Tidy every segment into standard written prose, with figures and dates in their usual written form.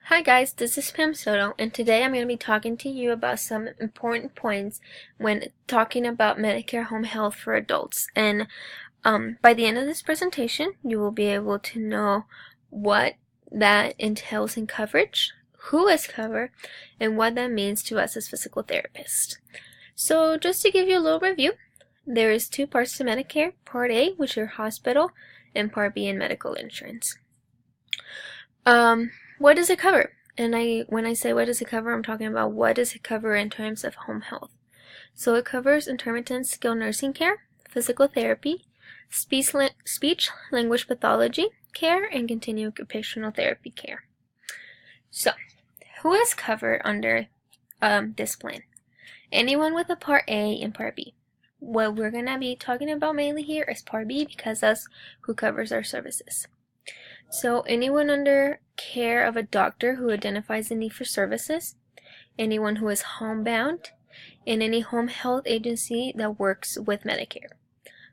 Hi guys, this is Pam Soto, and today I'm going to be talking to you about some important points when talking about Medicare home health for adults. And by the end of this presentation, you will be able to know what that entails in coverage, who is covered, and what that means to us as physical therapists. So just to give you a little review, there is two parts to Medicare: Part A, which are hospital, and Part B in medical insurance. What does it cover? And when I say what does it cover, I'm talking about what does it cover in terms of home health. So it covers intermittent skilled nursing care, physical therapy, speech language pathology care, and continuing occupational therapy care. So, who is covered under this plan? Anyone with a Part A and Part B. What we're going to be talking about mainly here is Part B because that's who covers our services. So anyone under care of a doctor who identifies the need for services, anyone who is homebound, and any home health agency that works with Medicare.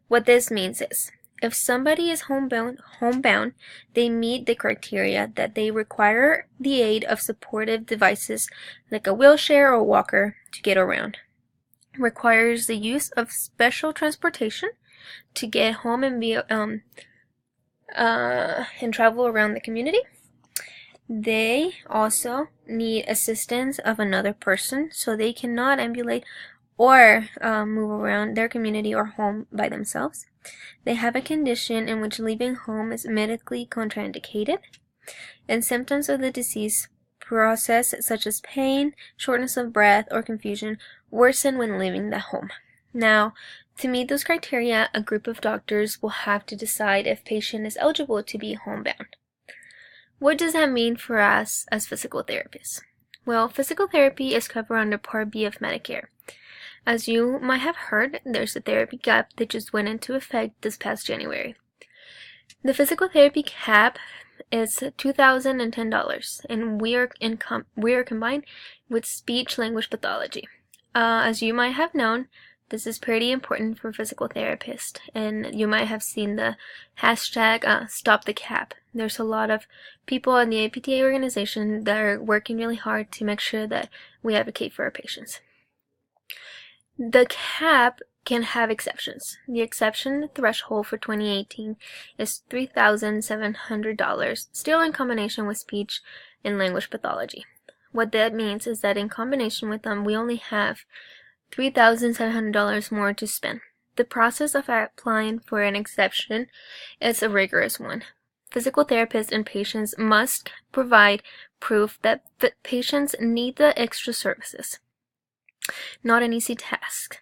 What this means is, if somebody is homebound, they meet the criteria that they require the aid of supportive devices like a wheelchair or walker to get around. Requires the use of special transportation to get home and be and travel around the community. They also need assistance of another person, so they cannot ambulate or move around their community or home by themselves. They have a condition in which leaving home is medically contraindicated, and symptoms of the disease process such as pain, shortness of breath, or confusion worsen when leaving the home. Now, to meet those criteria, a group of doctors will have to decide if patient is eligible to be homebound. What does that mean for us as physical therapists? Well, physical therapy is covered under Part B of Medicare. As you might have heard, there's a therapy cap that just went into effect this past January. The physical therapy cap is $2,010, and we are combined with speech language pathology. As you might have known, this is pretty important for physical therapists, and you might have seen the hashtag Stop the Cap. There's a lot of people in the APTA organization that are working really hard to make sure that we advocate for our patients. The cap can have exceptions. The exception threshold for 2018 is $3,700, still in combination with speech and language pathology. What that means is that in combination with them, we only have $3,700 more to spend. The process of applying for an exception is a rigorous one. Physical therapists and patients must provide proof that the patients need the extra services. Not an easy task.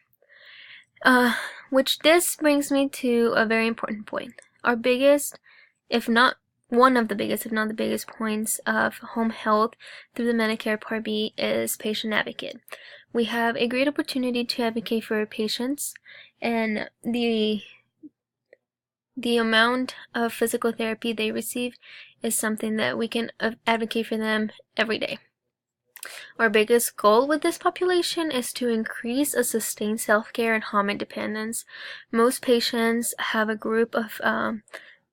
Which this brings me to a very important point. Our biggest, if not one of the biggest, if not the biggest points of home health through the Medicare Part B is patient advocate. We have a great opportunity to advocate for our patients, and the amount of physical therapy they receive is something that we can advocate for them every day. Our biggest goal with this population is to increase a sustained self-care and home independence. Most patients have a group of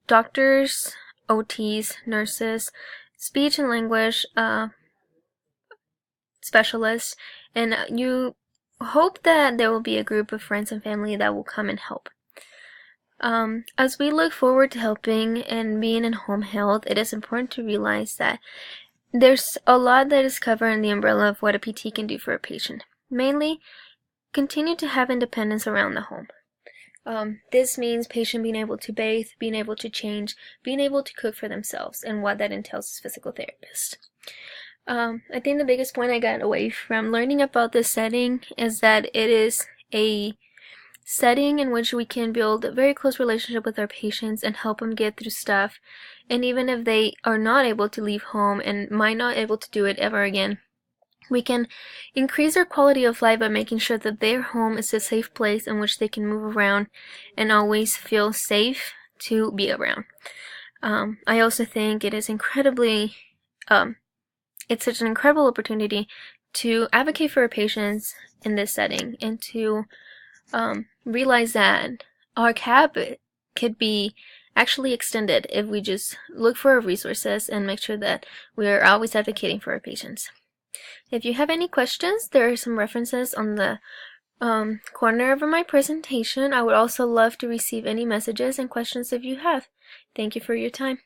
doctors, OTs, nurses, speech and language specialists, and you hope that there will be a group of friends and family that will come and help. As we look forward to helping and being in home health, it is important to realize that there's a lot that is covered in the umbrella of what a PT can do for a patient. Mainly, continue to have independence around the home. This means patient being able to bathe, being able to change, being able to cook for themselves, and what that entails as physical therapists. I think the biggest point I got away from learning about this setting is that it is a setting in which we can build a very close relationship with our patients and help them get through stuff. And even if they are not able to leave home and might not able to do it ever again, we can increase their quality of life by making sure that their home is a safe place in which they can move around and always feel safe to be around. I also think it is it's such an incredible opportunity to advocate for our patients in this setting and to realize that our cap could be actually extended if we just look for our resources and make sure that we are always advocating for our patients. If you have any questions, there are some references on the corner of my presentation. I would also love to receive any messages and questions if you have. Thank you for your time.